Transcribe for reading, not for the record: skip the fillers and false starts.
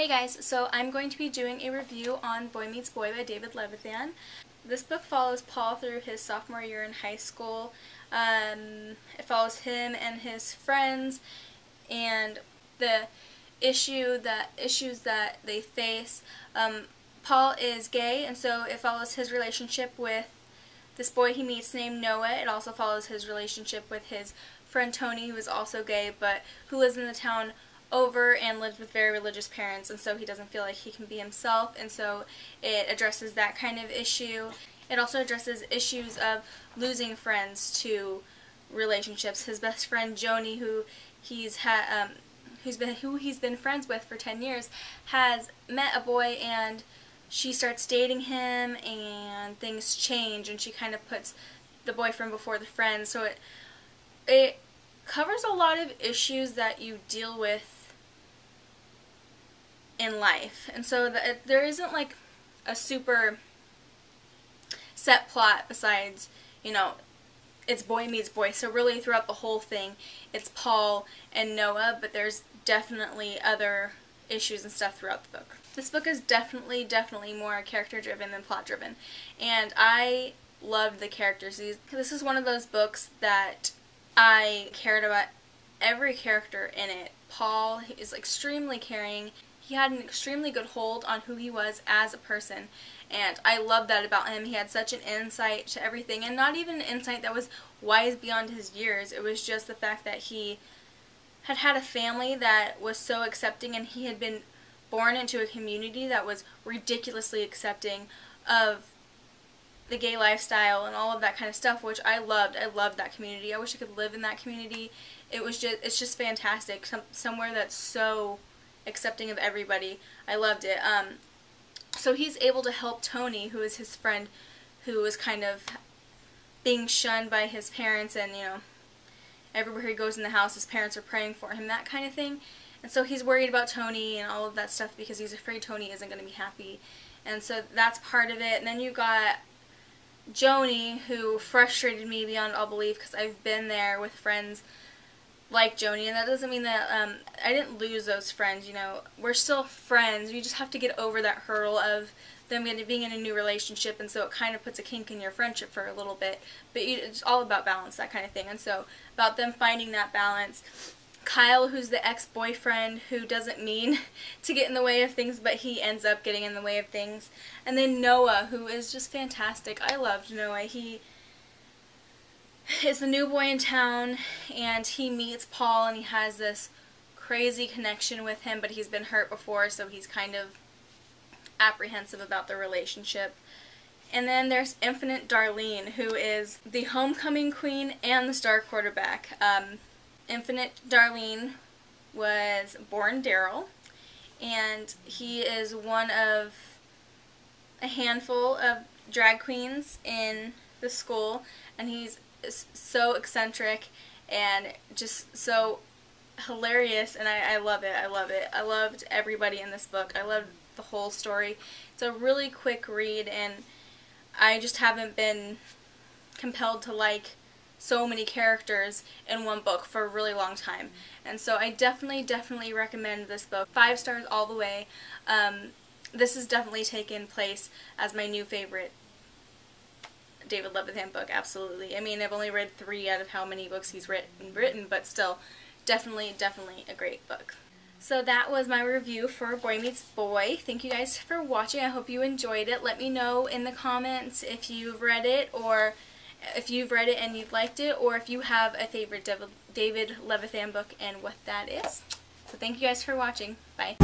Hey guys, so I'm going to be doing a review on Boy Meets Boy by David Levithan. This book follows Paul through his sophomore year in high school. It follows him and his friends and the issues that they face. Paul is gay, and so it follows his relationship with this boy he meets named Noah. It also follows his relationship with his friend Tony, who is also gay, but who lives in the town over and lives with very religious parents, and so he doesn't feel like he can be himself, and so it addresses that kind of issue. It also addresses issues of losing friends to relationships. His best friend Joni, who he's been friends with for 10 years, has met a boy and she starts dating him and things change, and she kind of puts the boyfriend before the friend. So it covers a lot of issues that you deal with in life, and so there isn't like a super set plot besides, you know, it's boy meets boy. So really throughout the whole thing it's Paul and Noah, but there's definitely other issues and stuff throughout the book. This book is definitely more character driven than plot driven, and I loved the characters. This is one of those books that I cared about every character in it. Paul is extremely caring. He had an extremely good hold on who he was as a person, and I love that about him. He had such an insight to everything, and not even an insight that was wise beyond his years. It was just the fact that he had a family that was so accepting, and he had been born into a community that was ridiculously accepting of the gay lifestyle and all of that kind of stuff, which I loved. I loved that community. I wish I could live in that community. It's just fantastic. Somewhere that's so accepting of everybody. I loved it. So he's able to help Tony, who is his friend, who is kind of being shunned by his parents, and, you know, everywhere he goes in the house his parents are praying for him, that kind of thing. And so he's worried about Tony and all of that stuff because he's afraid Tony isn't going to be happy. And so that's part of it. And then you got Joni, who frustrated me beyond all belief, because I've been there with friends like Joni, and that doesn't mean that I didn't lose those friends. You know, we're still friends. You just have to get over that hurdle of them being in a new relationship, and so it kind of puts a kink in your friendship for a little bit. But it's all about balance, that kind of thing. And so about them finding that balance. Kyle, who's the ex-boyfriend who doesn't mean to get in the way of things, but he ends up getting in the way of things. And then Noah, who is just fantastic. I loved Noah. He is the new boy in town, and he meets Paul, and he has this crazy connection with him, but he's been hurt before, so he's kind of apprehensive about the relationship. And then there's Infinite Darlene, who is the homecoming queen and the star quarterback. Infinite Darlene was born Daryl, and he is one of a handful of drag queens in the school, and he's so eccentric and just so hilarious, and I love it. I love it. I loved everybody in this book. I loved the whole story. It's a really quick read, and I just haven't been compelled to like so many characters in one book for a really long time. And so I definitely recommend this book. 5 stars all the way. This has definitely taken place as my new favorite David Levithan book, absolutely. I mean, I've only read 3 out of how many books he's written, but still, definitely a great book. So that was my review for Boy Meets Boy. Thank you guys for watching. I hope you enjoyed it. Let me know in the comments if you've read it, or if you've read it and you've liked it, or if you have a favorite David Levithan book and what that is. So thank you guys for watching. Bye.